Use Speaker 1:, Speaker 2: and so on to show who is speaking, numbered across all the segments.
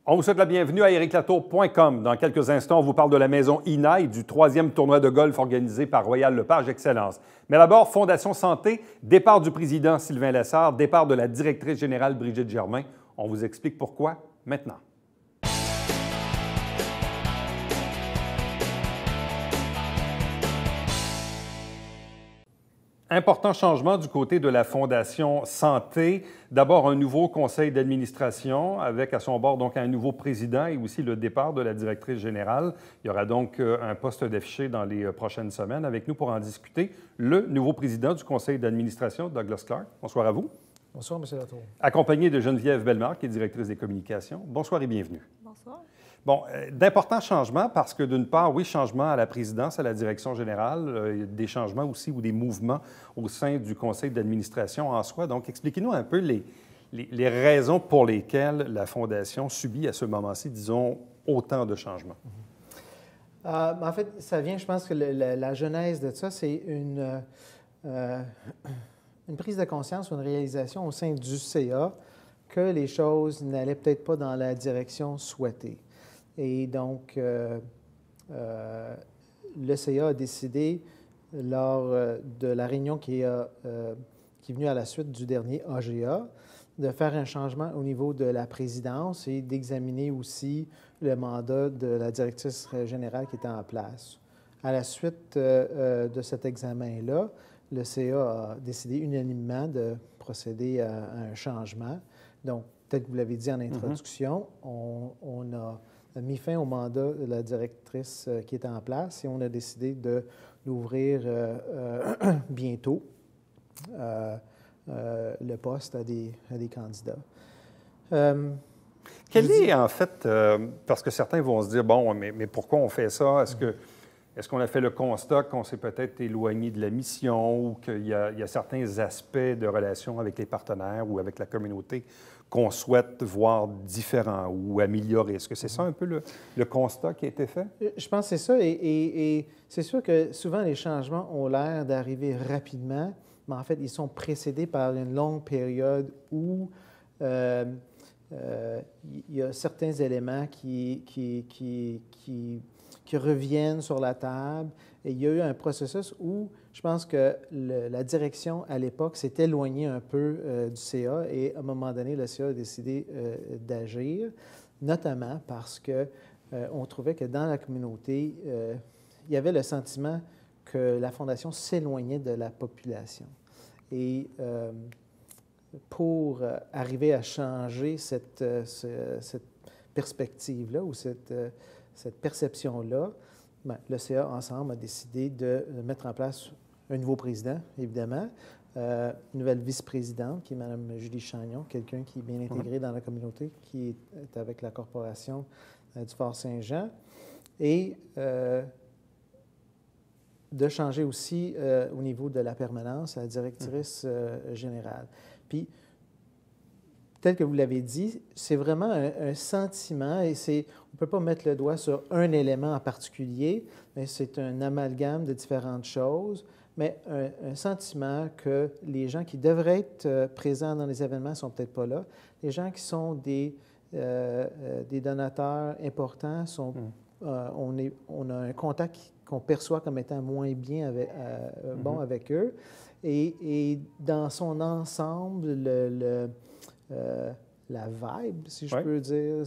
Speaker 1: On vous souhaite la bienvenue à ericlatour.com. Dans quelques instants, on vous parle de la maison INA et du 3e tournoi de golf organisé par Royal Lepage Excellence. Mais d'abord, Fondation Santé, départ du président Sylvain Lessard, départ de la directrice générale Brigitte Germain. On vous explique pourquoi maintenant. Important changement du côté de la Fondation Santé. D'abord, un nouveau conseil d'administration avec à son bord donc un nouveau président et aussi le départ de la directrice générale. Il y aura donc un poste d'affiché dans les prochaines semaines. Avec nous pour en discuter, le nouveau président du conseil d'administration, Douglas Clark. Bonsoir à vous.
Speaker 2: Bonsoir, M. Latour.
Speaker 1: Accompagné de Geneviève Bellemare, qui est directrice des communications. Bonsoir et bienvenue.
Speaker 3: Bonsoir.
Speaker 1: Bon, d'importants changements parce que, d'une part, oui, changement à la présidence, à la direction générale, il y a des changements aussi ou des mouvements au sein du conseil d'administration en soi. Donc, expliquez-nous un peu les raisons pour lesquelles la Fondation subit à ce moment-ci, disons, autant de changements.
Speaker 2: En fait, ça vient, je pense que la genèse de ça, c'est une prise de conscience ou une réalisation au sein du CA que les choses n'allaient peut-être pas dans la direction souhaitée. Et donc, le CA a décidé, lors de la réunion qui est venue à la suite du dernier AGA, de faire un changement au niveau de la présidence et d'examiner aussi le mandat de la directrice générale qui était en place. À la suite de cet examen-là, le CA a décidé unanimement de procéder à un changement. Donc, tel que vous l'avez dit en introduction, on a mis fin au mandat de la directrice qui était en place et on a décidé de l'ouvrir bientôt, le poste à des candidats.
Speaker 1: Quel est, en fait, parce que certains vont se dire, bon, mais pourquoi on fait ça? Est-ce qu'on a fait le constat qu'on s'est peut-être éloigné de la mission ou qu'il y a certains aspects de relation avec les partenaires ou avec la communauté qu'on souhaite voir différents ou améliorer? Est-ce que c'est ça un peu le constat qui a été fait?
Speaker 2: Je pense que c'est ça. Et c'est sûr que souvent, les changements ont l'air d'arriver rapidement, mais en fait, ils sont précédés par une longue période où il y a certains éléments qui reviennent sur la table. Et il y a eu un processus où je pense que la direction, à l'époque, s'est éloignée un peu du CA et à un moment donné, le CA a décidé d'agir, notamment parce qu'on trouvait que dans la communauté, il y avait le sentiment que la Fondation s'éloignait de la population. Et pour arriver à changer cette perspective-là ou cette perception-là, bien, le CA, ensemble, a décidé de mettre en place un nouveau président, évidemment, une nouvelle vice-présidente, qui est Mme Julie Chagnon, quelqu'un qui est bien intégré dans la communauté, qui est avec la corporation du Fort-Saint-Jean, et de changer aussi au niveau de la permanence, la directrice générale. Puis, tel que vous l'avez dit, c'est vraiment un sentiment et on ne peut pas mettre le doigt sur un élément en particulier, mais c'est un amalgame de différentes choses, mais un sentiment que les gens qui devraient être présents dans les événements ne sont peut-être pas là. Les gens qui sont des donateurs importants, on a un contact qu'on perçoit comme étant moins bien bon avec eux. Et dans son ensemble, la vibe, si je peux dire,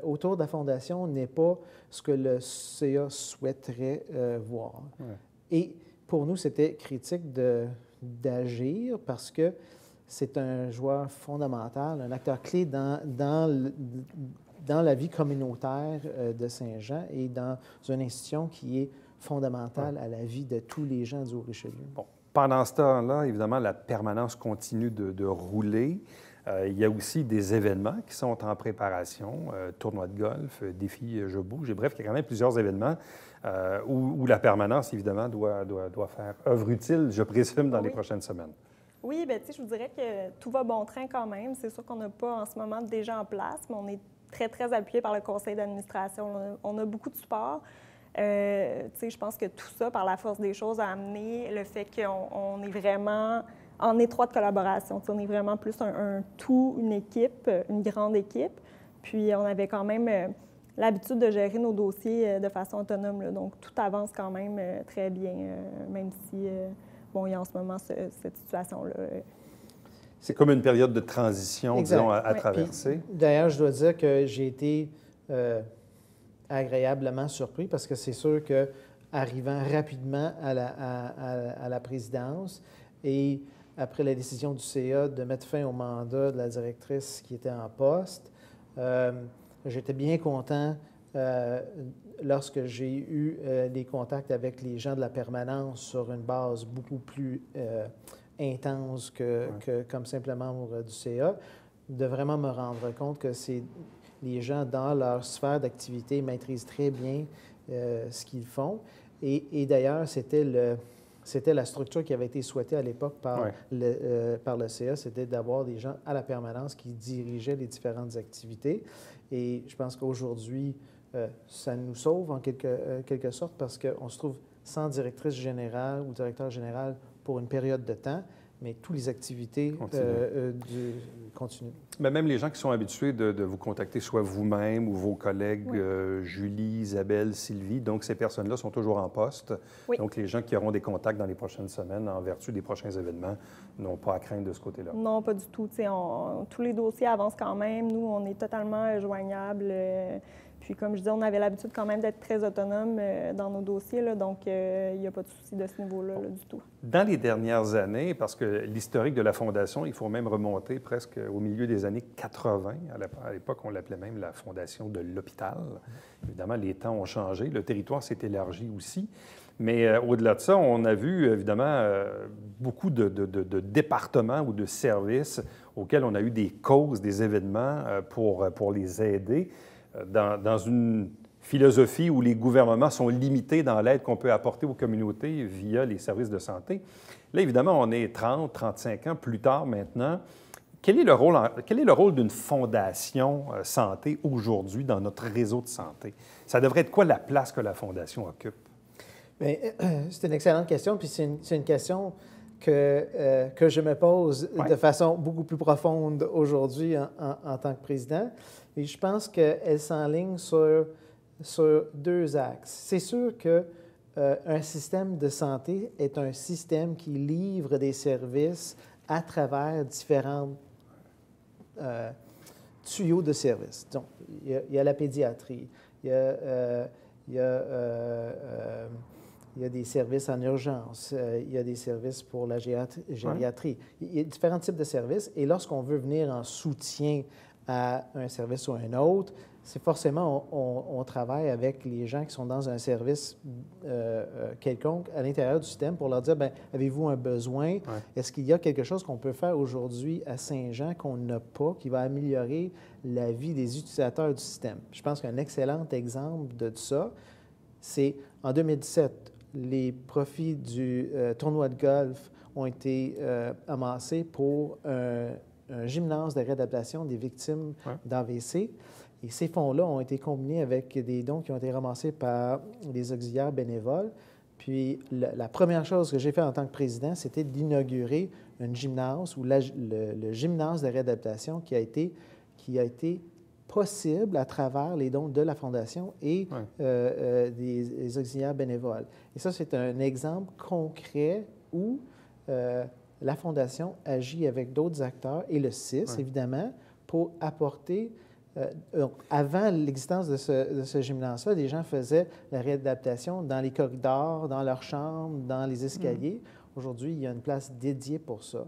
Speaker 2: autour de la Fondation n'est pas ce que le CA souhaiterait voir. Ouais. Et pour nous, c'était critique d'agir parce que c'est un joueur fondamental, un acteur clé dans la vie communautaire de Saint-Jean et dans une institution qui est fondamentale à la vie de tous les gens du Haut-Richelieu.
Speaker 1: Bon. Pendant ce temps-là, évidemment, la permanence continue de rouler. Il y a aussi des événements qui sont en préparation, tournoi de golf, défi Je bouge. Et bref, il y a quand même plusieurs événements où la permanence, évidemment, doit faire œuvre utile, je présume, dans les prochaines semaines.
Speaker 3: Oui, bien, tu sais, je vous dirais que tout va bon train quand même. C'est sûr qu'on n'a pas en ce moment déjà en place, mais on est très, très appuyé par le conseil d'administration. On a beaucoup de support. Tu sais, je pense que tout ça, par la force des choses, a amené le fait qu'on est vraiment en étroite collaboration. Tu sais, on est vraiment plus un tout, une équipe, une grande équipe. Puis, on avait quand même l'habitude de gérer nos dossiers de façon autonome, là. Donc, tout avance quand même très bien, même si, bon, il y a en ce moment cette situation-là.
Speaker 1: C'est comme une période de transition,
Speaker 2: Exact.
Speaker 1: disons, à
Speaker 3: Oui.
Speaker 1: traverser.
Speaker 2: D'ailleurs, je dois dire que j'ai été agréablement surpris parce que c'est sûr que arrivant rapidement à la présidence et après la décision du CA de mettre fin au mandat de la directrice qui était en poste, j'étais bien content lorsque j'ai eu des contacts avec les gens de la permanence sur une base beaucoup plus intense que comme simplement membre du CA, de vraiment me rendre compte que les gens dans leur sphère d'activité maîtrisent très bien ce qu'ils font. Et d'ailleurs, c'était la structure qui avait été souhaitée à l'époque par le CA, c'était d'avoir des gens à la permanence qui dirigeaient les différentes activités. Et je pense qu'aujourd'hui, ça nous sauve en quelque sorte parce qu'on se trouve sans directrice générale ou directeur général pour une période de temps, mais toutes les activités continuent.
Speaker 1: Mais même les gens qui sont habitués de vous contacter, soit vous-même ou vos collègues, Julie, Isabelle, Sylvie, donc ces personnes-là sont toujours en poste.
Speaker 3: Oui.
Speaker 1: Donc les gens qui auront des contacts dans les prochaines semaines en vertu des prochains événements n'ont pas à craindre de ce côté-là.
Speaker 3: Non, pas du tout. Tous les dossiers avancent quand même. Nous, on est totalement joignables. Puis, comme je disais, on avait l'habitude quand même d'être très autonome dans nos dossiers, là, donc il n'y a pas de souci de ce niveau-là là, du tout.
Speaker 1: Dans les dernières années, parce que l'historique de la Fondation, il faut même remonter presque au milieu des années 80. À l'époque, on l'appelait même la Fondation de l'hôpital. Évidemment, les temps ont changé, le territoire s'est élargi aussi. Mais au-delà de ça, on a vu évidemment beaucoup de départements ou de services auxquels on a eu des causes, des événements pour les aider. Dans une philosophie où les gouvernements sont limités dans l'aide qu'on peut apporter aux communautés via les services de santé. Là, évidemment, on est 30, 35 ans plus tard maintenant. Quel est le rôle d'une fondation santé aujourd'hui dans notre réseau de santé? Ça devrait être quoi la place que la fondation occupe? Bien,
Speaker 2: c'est une excellente question, puis c'est une question que je me pose de façon beaucoup plus profonde aujourd'hui en tant que président. Et je pense qu'elle s'enligne sur deux axes. C'est sûr qu'un système de santé est un système qui livre des services à travers différents tuyaux de services. Donc, il y a la pédiatrie, il y a des services en urgence, il y a des services pour la gériatrie. Il y a différents types de services. Et lorsqu'on veut venir en soutien à un service ou à un autre, c'est forcément, on travaille avec les gens qui sont dans un service quelconque à l'intérieur du système pour leur dire, bien, avez-vous un besoin? Est-ce qu'il y a quelque chose qu'on peut faire aujourd'hui à Saint-Jean qu'on n'a pas, qui va améliorer la vie des utilisateurs du système? Je pense qu'un excellent exemple de ça, c'est en 2017, les profits du tournoi de golf ont été amassés pour un gymnase de réadaptation des victimes d'AVC. Et ces fonds-là ont été combinés avec des dons qui ont été ramassés par des auxiliaires bénévoles. Puis la première chose que j'ai fait en tant que président, c'était d'inaugurer un gymnase, ou le gymnase de réadaptation qui a été possible à travers les dons de la Fondation et des auxiliaires bénévoles. Et ça, c'est un exemple concret où la Fondation agit avec d'autres acteurs et le CIS, évidemment, pour apporter... avant l'existence de ce gymnase-là, les gens faisaient la réadaptation dans les corridors, dans leurs chambres, dans les escaliers. Aujourd'hui, il y a une place dédiée pour ça.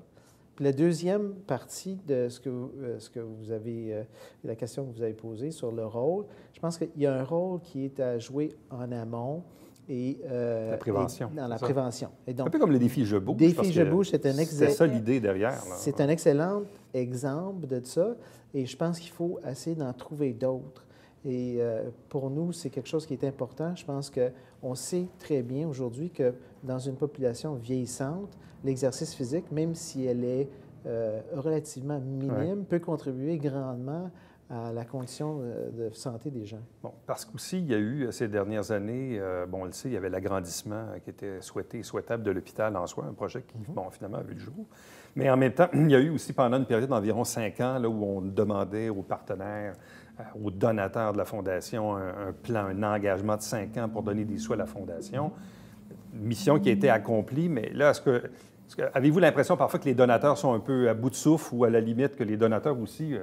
Speaker 2: Puis la deuxième partie de ce que vous avez, la question que vous avez posée sur le rôle, je pense qu'il y a un rôle qui est à jouer en amont et
Speaker 1: la prévention.
Speaker 2: Dans la prévention. Et donc,
Speaker 1: un peu comme le défi Je bouge.
Speaker 2: Défi Je bouge, c'est
Speaker 1: ça l'idée derrière.
Speaker 2: C'est un excellent exemple de ça. Et je pense qu'il faut essayer d'en trouver d'autres. Et pour nous, c'est quelque chose qui est important. Je pense qu'on sait très bien aujourd'hui que dans une population vieillissante, l'exercice physique, même si elle est relativement minime, peut contribuer grandement à la condition de santé des gens.
Speaker 1: Bon, parce qu'aussi, il y a eu ces dernières années, bon, on le sait, il y avait l'agrandissement qui était souhaité et souhaitable de l'hôpital en soi, un projet qui, bon, finalement, a vu le jour. Mais en même temps, il y a eu aussi pendant une période d'environ 5 ans là, où on demandait aux partenaires aux donateurs de la Fondation un plan, un engagement de 5 ans pour donner des sous à la Fondation. Mission qui a été accomplie, mais là, avez-vous l'impression parfois que les donateurs sont un peu à bout de souffle ou à la limite que les donateurs aussi,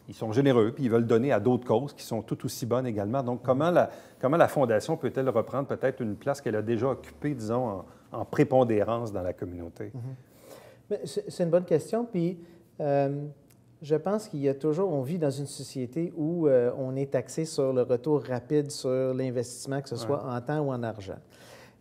Speaker 1: ils sont généreux puis ils veulent donner à d'autres causes qui sont tout aussi bonnes également? Donc, comment la Fondation peut-elle reprendre peut-être une place qu'elle a déjà occupée, disons, en prépondérance dans la communauté?
Speaker 2: C'est une bonne question, puis je pense qu'il y a toujours, on vit dans une société où on est axé sur le retour rapide sur l'investissement, que ce soit en temps ou en argent.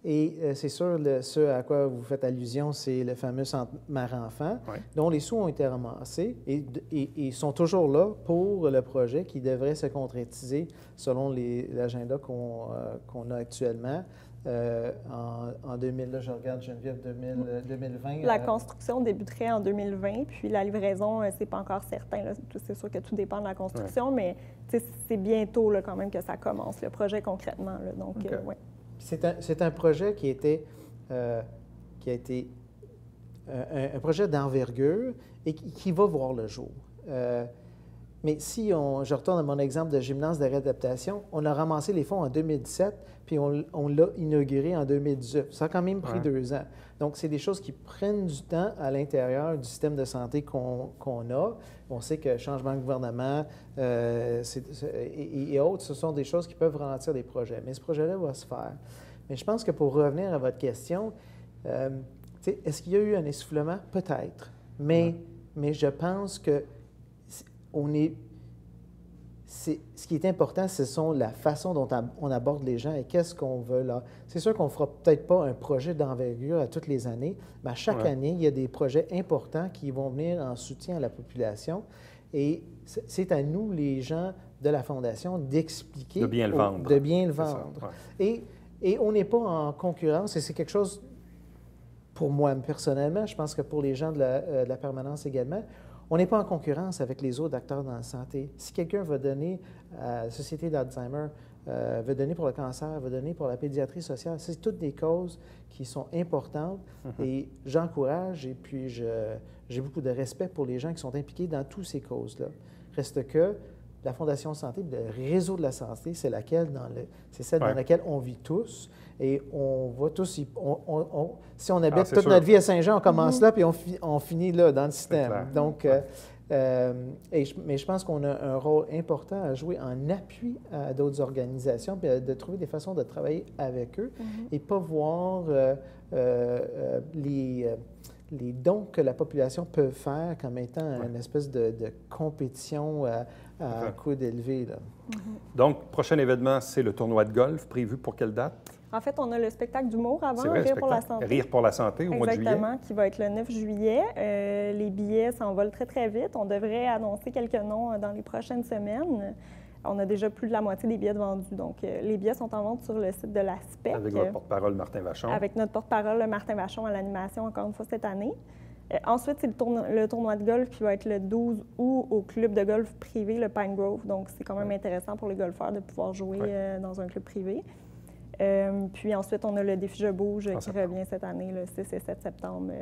Speaker 2: Et c'est sûr, ce à quoi vous faites allusion, c'est le fameux centre Mère-Enfant, dont les sous ont été ramassés et sont toujours là pour le projet qui devrait se concrétiser selon l'agenda qu'on a actuellement. En 2000, là, je regarde Geneviève, 2020.
Speaker 3: La construction débuterait en 2020, puis la livraison, c'est pas encore certain. C'est sûr que tout dépend de la construction, mais c'est bientôt là, quand même que ça commence, le projet concrètement. Là, donc, ouais.
Speaker 2: C'est un projet qui a été un projet d'envergure et qui va voir le jour. Mais si je retourne à mon exemple de gymnase de réadaptation, on a ramassé les fonds en 2017, puis on l'a inauguré en 2018. Ça a quand même pris 2 ans. Donc, c'est des choses qui prennent du temps à l'intérieur du système de santé qu'on a. On sait que changement de gouvernement et autres, ce sont des choses qui peuvent ralentir des projets. Mais ce projet-là va se faire. Mais je pense que pour revenir à votre question, est-ce qu'il y a eu un essoufflement? Peut-être. Mais je pense que ce qui est important, ce sont la façon dont on aborde les gens et qu'est-ce qu'on veut là. C'est sûr qu'on ne fera peut-être pas un projet d'envergure à toutes les années, mais à chaque année, il y a des projets importants qui vont venir en soutien à la population. Et c'est à nous, les gens de la Fondation, d'expliquer...
Speaker 1: De bien le vendre.
Speaker 2: De bien le vendre. Et on n'est pas en concurrence, et c'est quelque chose, pour moi personnellement, je pense que pour les gens de la permanence également, on n'est pas en concurrence avec les autres acteurs dans la santé. Si quelqu'un veut donner à la Société d'Alzheimer, veut donner pour le cancer, veut donner pour la pédiatrie sociale, c'est toutes des causes qui sont importantes et j'encourage et puis j'ai beaucoup de respect pour les gens qui sont impliqués dans toutes ces causes-là. Reste que la Fondation Santé, le réseau de la santé, c'est celle dans laquelle on vit tous. Et on va tous, si on habite toute notre vie à Saint-Jean, on commence là, puis on finit là, dans le système. Donc, mais je pense qu'on a un rôle important à jouer en appui à d'autres organisations, puis de trouver des façons de travailler avec eux et pas voir les dons que la population peut faire comme étant une espèce de compétition à coût élevé. Là.
Speaker 1: Donc, prochain événement, c'est le tournoi de golf prévu pour quelle date?
Speaker 3: En fait, on a le spectacle d'humour avant, Rire pour la santé.
Speaker 1: Rire pour la santé au mois de juillet.
Speaker 3: Exactement, qui va être le 9 juillet. Les billets s'envolent très, très vite. On devrait annoncer quelques noms dans les prochaines semaines. On a déjà plus de la moitié des billets de vendus. Donc, les billets sont en vente sur le site de l'ASPEC.
Speaker 1: Avec votre porte-parole, Martin Vachon.
Speaker 3: Avec notre porte-parole, Martin Vachon, à l'animation, encore une fois, cette année. Ensuite, c'est le tournoi de golf qui va être le 12 août au club de golf privé, le Pine Grove. Donc, c'est quand même intéressant pour les golfeurs de pouvoir jouer dans un club privé. Puis ensuite, on a le défi Je bouge qui revient cette année, le 6 et 7 septembre.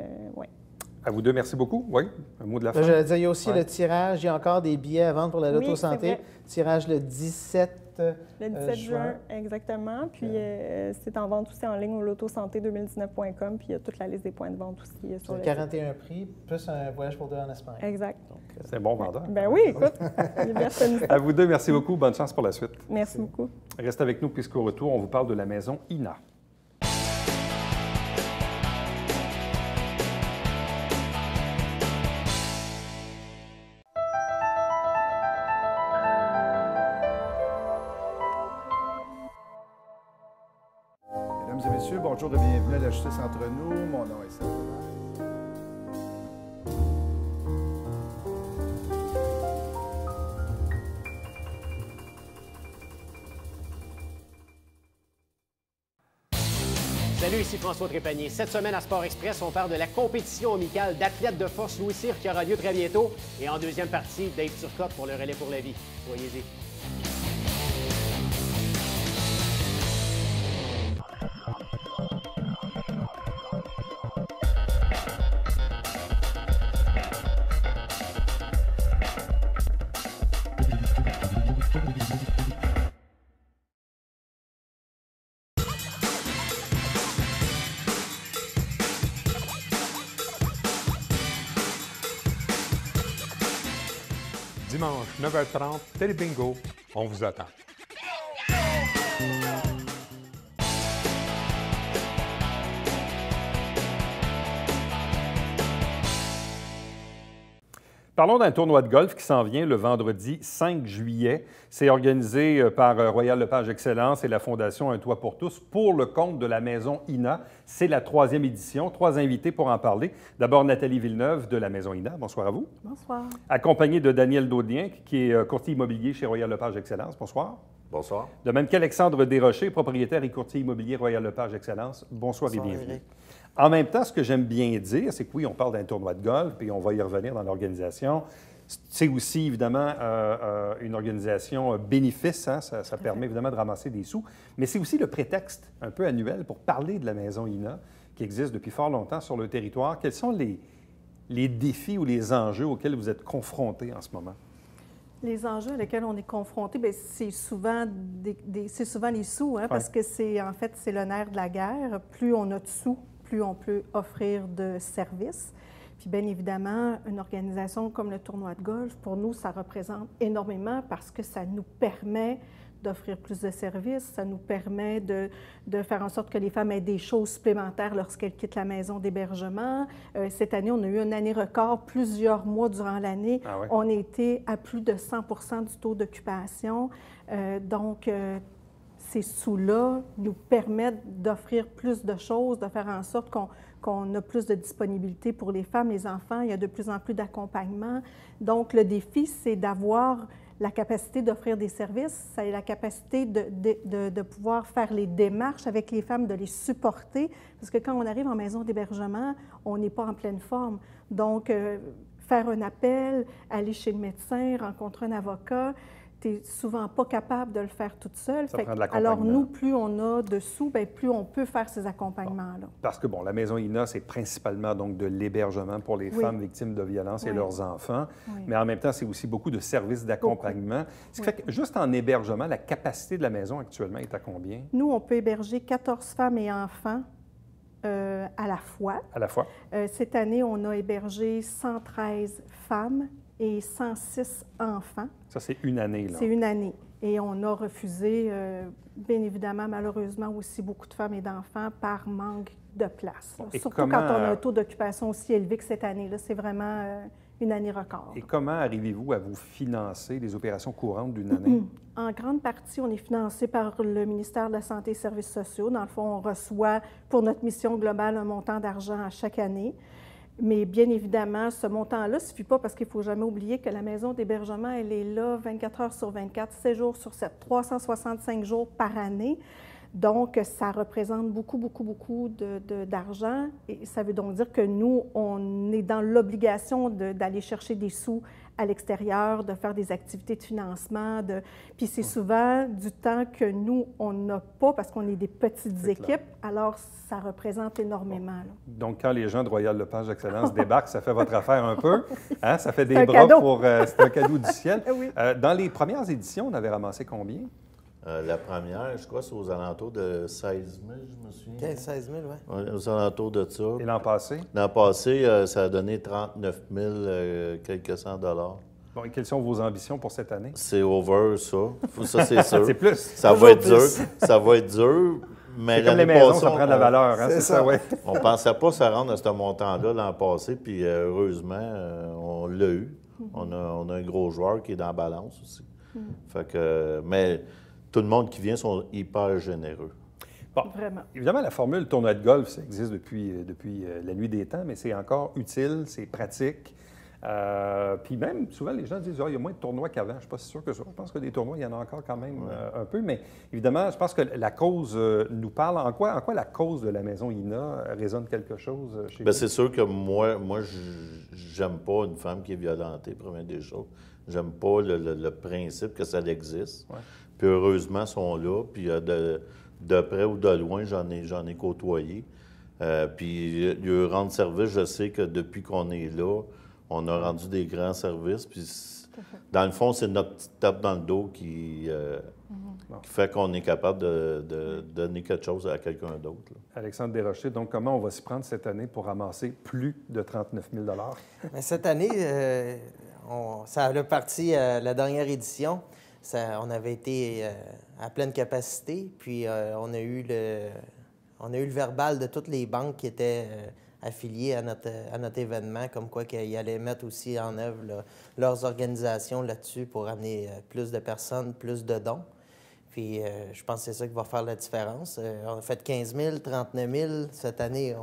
Speaker 1: À vous deux, merci beaucoup. Oui, un mot de la fin.
Speaker 2: Je disais, il y a aussi le tirage. Il y a encore des billets à vendre pour la Loto Santé. Tirage le 17
Speaker 3: le 17 juin, exactement. Puis c'est en vente aussi en ligne au lotosanté2019.com. Puis il y a toute la liste des points de vente aussi sur le
Speaker 2: 41 prix, plus un voyage pour 2 en Espagne.
Speaker 3: Exact.
Speaker 1: C'est un bon vendeur.
Speaker 3: Ben oui, écoute.
Speaker 1: À vous deux, merci beaucoup. Bonne chance pour la suite.
Speaker 3: Merci beaucoup.
Speaker 1: Restez avec nous puisqu'au retour, on vous parle de la maison INA.
Speaker 4: Mesdames et messieurs, bonjour et bienvenue à la Justice entre nous. Mon nom est Serge.
Speaker 5: Salut, ici François Trépanier. Cette semaine à Sport Express, on parle de la compétition amicale d'athlètes de force Louis Cyr qui aura lieu très bientôt. Et en deuxième partie, Dave Turcotte pour le relais pour la vie. Soyez-y.
Speaker 6: dimanche 9h30, Télé Bingo, on vous attend.
Speaker 1: Parlons d'un tournoi de golf qui s'en vient le vendredi 5 juillet. C'est organisé par Royal Lepage Excellence et la Fondation Un Toit pour tous pour le compte de la Maison INA. C'est la 3e édition. 3 invités pour en parler. D'abord, Nathalie Villeneuve de la Maison INA. Bonsoir à vous.
Speaker 7: Bonsoir.
Speaker 1: Accompagnée de Daniel Daudien, qui est courtier immobilier chez Royal Lepage Excellence. Bonsoir.
Speaker 8: Bonsoir.
Speaker 1: De même qu'Alexandre Desrochers, propriétaire et courtier immobilier Royal Lepage Excellence. Bonsoir et bienvenue. Eric. En même temps, ce que j'aime bien dire, c'est que oui, on parle d'un tournoi de golf, puis on va y revenir dans l'organisation. C'est aussi, évidemment, une organisation bénéfice. Hein? Ça permet évidemment de ramasser des sous. Mais c'est aussi le prétexte un peu annuel pour parler de la Maison INA, qui existe depuis fort longtemps sur le territoire. Quels sont les défis ou les enjeux auxquels vous êtes confrontés en ce moment?
Speaker 7: Les enjeux auxquels on est confronté, c'est souvent, souvent les sous, hein, parce que c'est le nerf de la guerre. Plus on a de sous, plus on peut offrir de services. Puis bien évidemment, une organisation comme le tournoi de golf, pour nous, ça représente énormément parce que ça nous permet d'offrir plus de services, ça nous permet de faire en sorte que les femmes aient des choses supplémentaires lorsqu'elles quittent la maison d'hébergement. Cette année, on a eu une année record, plusieurs mois durant l'année.
Speaker 1: Ah oui?
Speaker 7: On était à plus de 100 du taux d'occupation. Donc, ces sous-là nous permettent d'offrir plus de choses, de faire en sorte qu'on a plus de disponibilité pour les femmes, les enfants. Il y a de plus en plus d'accompagnement. Donc, le défi, c'est d'avoir la capacité d'offrir des services, c'est la capacité de pouvoir faire les démarches avec les femmes, de les supporter. Parce que quand on arrive en maison d'hébergement, on n'est pas en pleine forme. Donc, faire un appel, aller chez le médecin, rencontrer un avocat, tu n'es souvent pas capable de le faire toute seule. Alors, nous, plus on a de sous, bien, plus on peut faire ces accompagnements-là.
Speaker 1: Bon. Parce que, bon, la Maison INA, c'est principalement donc de l'hébergement pour les femmes victimes de violences et leurs enfants. Oui. Mais en même temps, c'est aussi beaucoup de services d'accompagnement. Ce qui fait que, juste en hébergement, la capacité de la maison actuellement est à combien?
Speaker 7: Nous, on peut héberger 14 femmes et enfants à la fois.
Speaker 1: À la fois?
Speaker 7: Cette année, on a hébergé 113 femmes et 106 enfants.
Speaker 1: Ça, c'est une année, là?
Speaker 7: C'est une année. Et on a refusé, bien évidemment, malheureusement, aussi beaucoup de femmes et d'enfants par manque de place. Bon, surtout quand on a un taux d'occupation aussi élevé que cette année-là. C'est vraiment une année record.
Speaker 1: Et comment arrivez-vous à vous financer les opérations courantes d'une année?
Speaker 7: En grande partie, on est financé par le ministère de la Santé et des Services sociaux. Dans le fond, on reçoit pour notre mission globale un montant d'argent à chaque année. Mais bien évidemment, ce montant-là ne suffit pas parce qu'il ne faut jamais oublier que la maison d'hébergement, elle est là 24 heures sur 24, 7 jours sur 7, 365 jours par année. Donc, ça représente beaucoup d'argent. Et ça veut donc dire que nous, on est dans l'obligation d'aller chercher des sous à l'extérieur, de faire des activités de financement. Puis c'est souvent du temps que nous, on n'a pas parce qu'on est des petites équipes. Alors, ça représente énormément. Là.
Speaker 1: Donc, quand les gens de Royal Lepage Excellence débarquent, ça fait votre affaire un peu. Hein? Ça fait des bras pour... c'est un cadeau du ciel.
Speaker 7: Oui.
Speaker 1: Dans les premières éditions, on avait ramassé combien?
Speaker 8: La première, je crois, c'est aux alentours de 16 000, je me souviens.
Speaker 2: 15-16 000, oui.
Speaker 8: Aux alentours de ça.
Speaker 1: Et l'an passé?
Speaker 8: L'an passé, ça a donné 39 000 quelques cents dollars.
Speaker 1: Bon, et quelles sont vos ambitions pour cette année?
Speaker 8: C'est over, ça. Ça, c'est sûr.
Speaker 1: C'est plus.
Speaker 8: Ça va être dur. Ça va être dur. Mais
Speaker 1: comme les maisons, ça prend de la valeur, hein? C'est ça, oui.
Speaker 8: On ne pensait pas se rendre à ce montant-là l'an passé, puis heureusement, on l'a eu. On a un gros joueur qui est dans la balance aussi. Fait que, mais tout le monde qui vient sont hyper généreux.
Speaker 1: Bon,
Speaker 7: vraiment.
Speaker 1: Évidemment, la formule tournoi de golf, ça existe depuis la nuit des temps, mais c'est encore utile, c'est pratique. Puis même, souvent, les gens disent « Ah, il y a moins de tournois qu'avant. » Je ne suis pas si sûr que ça. Je pense que des tournois, il y en a encore quand même un peu. Mais évidemment, je pense que la cause nous parle. En quoi la cause de la Maison INA résonne quelque chose chez vous?
Speaker 8: C'est sûr que moi j'aime pas une femme qui est violentée, première des choses. J'aime pas le principe que ça existe. Ouais. Puis heureusement, ils sont là. Puis de près ou de loin, j'en ai côtoyé. Puis lui rendre service, je sais que depuis qu'on est là, on a rendu des grands services. Puis dans le fond, c'est notre petite tape dans le dos qui fait qu'on est capable de donner quelque chose à quelqu'un d'autre.
Speaker 1: Alexandre Desrochers, donc comment on va s'y prendre cette année pour ramasser plus de 39 000 $?
Speaker 2: Bien, cette année,
Speaker 9: ça a parti la dernière édition. On avait été à pleine capacité, puis on a eu le verbal de toutes les banques qui étaient affiliées à notre événement, comme quoi qu'ils allaient mettre aussi en œuvre leurs organisations là-dessus pour amener plus de personnes, plus de dons. Puis je pense que c'est ça qui va faire la différence. On a fait 15 000, 39 000 cette année.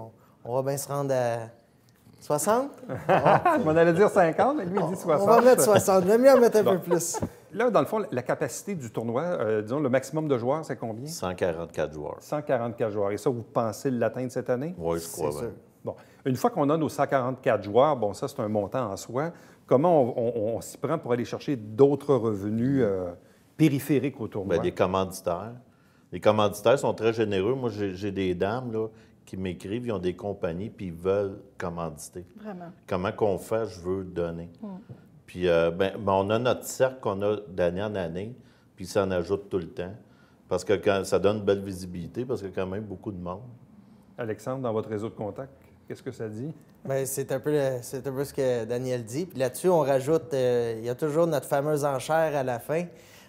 Speaker 9: On va bien se rendre à 60?
Speaker 1: On allait dire 50, mais lui, il dit 60.
Speaker 9: On va mettre 60. J'aime mieux en mettre un peu plus.
Speaker 1: Là, dans le fond, la capacité du tournoi, disons, le maximum de joueurs, c'est combien?
Speaker 8: 144 joueurs.
Speaker 1: 144 joueurs. Et ça, vous pensez l'atteindre cette année?
Speaker 8: Oui, je crois bien.
Speaker 1: Bon. Une fois qu'on a nos 144 joueurs, bon, ça, c'est un montant en soi. Comment on s'y prend pour aller chercher d'autres revenus périphériques au tournoi?
Speaker 8: Bien, des commanditaires. Les commanditaires sont très généreux. Moi, j'ai des dames là, qui m'écrivent, ils ont des compagnies, puis ils veulent commanditer.
Speaker 7: Vraiment.
Speaker 8: Comment qu'on fait, je veux donner. Puis, on a notre cercle qu'on a d'année en année, puis ça en ajoute tout le temps. Parce que ça donne une belle visibilité, parce qu'il y a quand même beaucoup de monde.
Speaker 1: Alexandre, dans votre réseau de contacts, qu'est-ce que ça dit?
Speaker 9: Bien, c'est un peu ce que Daniel dit. Puis là-dessus, on rajoute, il y a toujours notre fameuse enchère à la fin.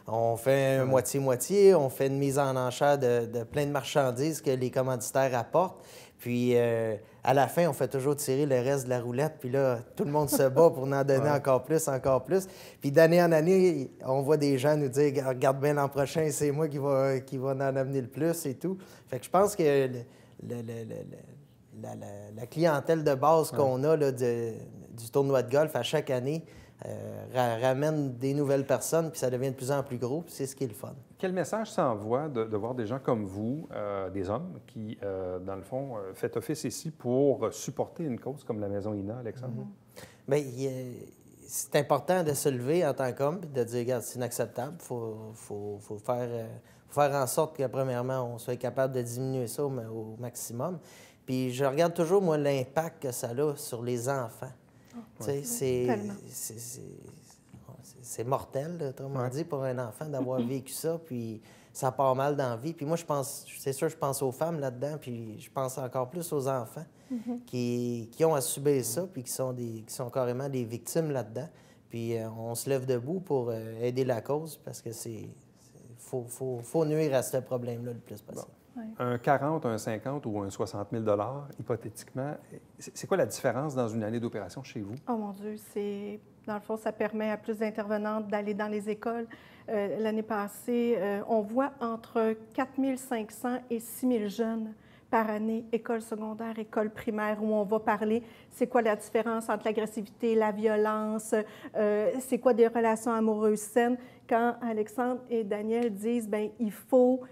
Speaker 9: On fait un moitié-moitié, on fait une mise en enchère de plein de marchandises que les commanditaires apportent. Puis à la fin, on fait toujours tirer le reste de la roulette. Puis là, tout le monde se bat pour en donner encore plus, encore plus. Puis d'année en année, on voit des gens nous dire « Regarde bien l'an prochain, c'est moi qui va en amener le plus et tout. » Fait que je pense que la clientèle de base qu'on a là, du tournoi de golf à chaque année ramène des nouvelles personnes, puis ça devient de plus en plus gros, puis c'est ce qui est le fun.
Speaker 1: Quel message ça envoie de voir des gens comme vous, des hommes, qui, dans le fond, faites office ici pour supporter une cause comme la Maison Ina, Alexandre?
Speaker 9: Bien, c'est important de se lever en tant qu'homme et de dire, regarde, c'est inacceptable. Il faut faire en sorte que, premièrement, on soit capable de diminuer ça au maximum. Puis je regarde toujours, moi, l'impact que ça a sur les enfants. C'est mortel, autrement dit, pour un enfant d'avoir vécu ça, puis ça part mal dans la vie. Puis moi, c'est sûr, je pense aux femmes là-dedans, puis je pense encore plus aux enfants qui ont à subir ça, puis qui sont carrément des victimes là-dedans. Puis on se lève debout pour aider la cause, parce que faut nuire à ce problème-là le plus possible.
Speaker 1: Un 40, un 50 ou un 60 000 hypothétiquement, c'est quoi la différence dans une année d'opération chez vous?
Speaker 7: Oh mon Dieu, dans le fond, ça permet à plus d'intervenantes d'aller dans les écoles. L'année passée, on voit entre 4 500 et 6 000 jeunes par année, école secondaire, école primaire, où on va parler c'est quoi la différence entre l'agressivité, la violence, c'est quoi des relations amoureuses saines. Quand Alexandre et Daniel disent, bien,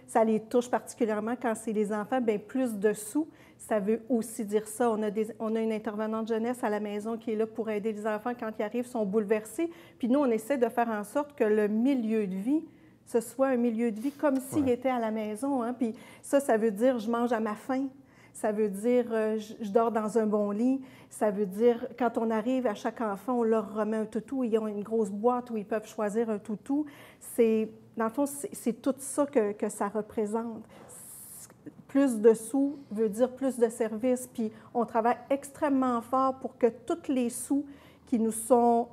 Speaker 7: ça les touche particulièrement quand c'est les enfants, bien, plus de sous, ça veut aussi dire ça. On a une intervenante jeunesse à la maison qui est là pour aider les enfants quand ils arrivent, sont bouleversés. Puis nous, on essaie de faire en sorte que le milieu de vie, ce soit un milieu de vie comme s'il était à la maison. Hein? Puis ça veut dire je mange à ma faim. Ça veut dire je dors dans un bon lit. Ça veut dire quand on arrive à chaque enfant, on leur remet un toutou. Ils ont une grosse boîte où ils peuvent choisir un toutou. Dans le fond, c'est tout ça que ça représente. Plus de sous veut dire plus de services. Puis on travaille extrêmement fort pour que tous les sous qui nous sont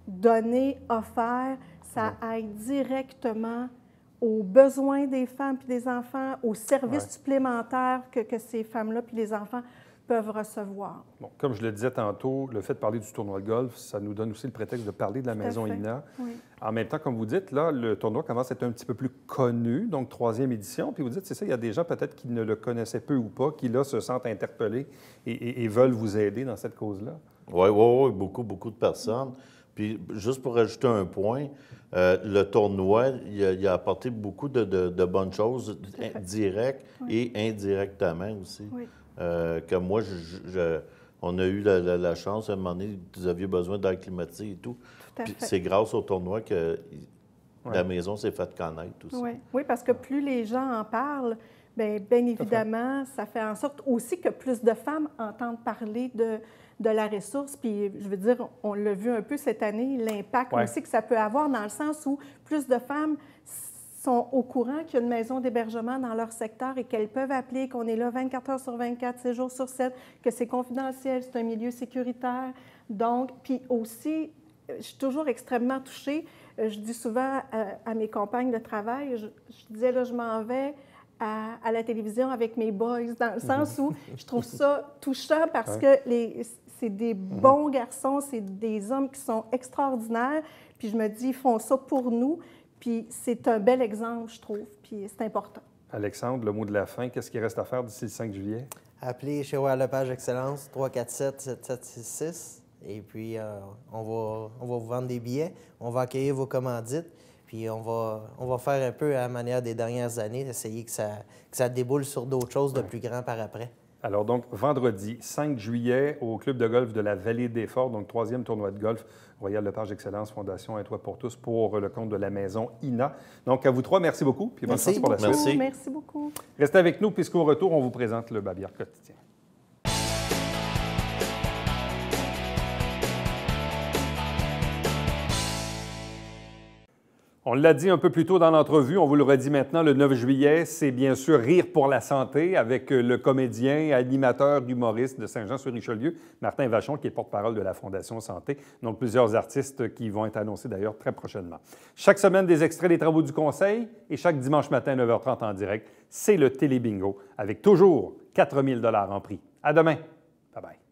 Speaker 7: donnés, offerts, ça aille directement aux besoins des femmes et des enfants, aux services supplémentaires que ces femmes-là et les enfants peuvent recevoir.
Speaker 1: Bon, comme je le disais tantôt, le fait de parler du tournoi de golf, ça nous donne aussi le prétexte de parler de la Maison Ina.
Speaker 7: Oui.
Speaker 1: En même temps, comme vous dites, là, le tournoi commence à être un petit peu plus connu, donc 3e édition. Puis vous dites, c'est ça, il y a des gens peut-être qui ne le connaissaient peu ou pas, qui là se sentent interpellés et veulent vous aider dans cette cause-là.
Speaker 8: Oui, beaucoup de personnes. Puis, juste pour ajouter un point, le tournoi, il a apporté beaucoup de bonnes choses, directes et indirectement aussi.
Speaker 7: Oui.
Speaker 8: Que moi, on a eu la chance, à un moment donné, vous aviez besoin d'air climatisé et tout. Puis c'est grâce au tournoi que la maison s'est faite connaître aussi.
Speaker 7: Oui, parce que plus les gens en parlent, bien évidemment, ça fait en sorte aussi que plus de femmes entendent parler de la ressource. Puis, je veux dire, on l'a vu un peu cette année, l'impact aussi que ça peut avoir dans le sens où plus de femmes sont au courant qu'il y a une maison d'hébergement dans leur secteur et qu'elles peuvent appeler, qu'on est là 24 heures sur 24, 7 jours sur 7, que c'est confidentiel, c'est un milieu sécuritaire. Donc, puis aussi, je suis toujours extrêmement touchée. Je dis souvent à mes compagnes de travail, je disais, là, je m'en vais à la télévision avec mes boys, dans le sens où je trouve ça touchant parce que c'est des bons garçons, c'est des hommes qui sont extraordinaires. Puis je me dis, ils font ça pour nous. Puis c'est un bel exemple, je trouve. Puis c'est important.
Speaker 1: Alexandre, le mot de la fin, qu'est-ce qu'il reste à faire d'ici le 5 juillet?
Speaker 9: Appelez chez Royal Lepage Excellence, 347-7766. Et puis, on va vous vendre des billets. On va accueillir vos commandites. Puis, on va faire un peu à la manière des dernières années, essayer que ça déboule sur d'autres choses de plus grand par après.
Speaker 1: Alors donc, vendredi 5 juillet, au Club de golf de la Vallée des Forts, donc 3e tournoi de golf, Royal Lepage Excellence, Fondation Un Toit pour tous, pour le compte de la maison INA. Donc, à vous trois, merci beaucoup, puis bonne chance pour la suite.
Speaker 7: Merci beaucoup.
Speaker 1: Restez avec nous, puisqu'au retour, on vous présente le Babillard quotidien. On l'a dit un peu plus tôt dans l'entrevue, on vous le redit maintenant, le 9 juillet, c'est bien sûr Rire pour la santé avec le comédien, animateur, humoriste de Saint-Jean-sur-Richelieu, Martin Vachon, qui est porte-parole de la Fondation Santé. Donc, plusieurs artistes qui vont être annoncés d'ailleurs très prochainement. Chaque semaine, des extraits des travaux du Conseil et chaque dimanche matin, à 9h30 en direct, c'est le Télé Bingo avec toujours 4 000 $ en prix. À demain. Bye-bye.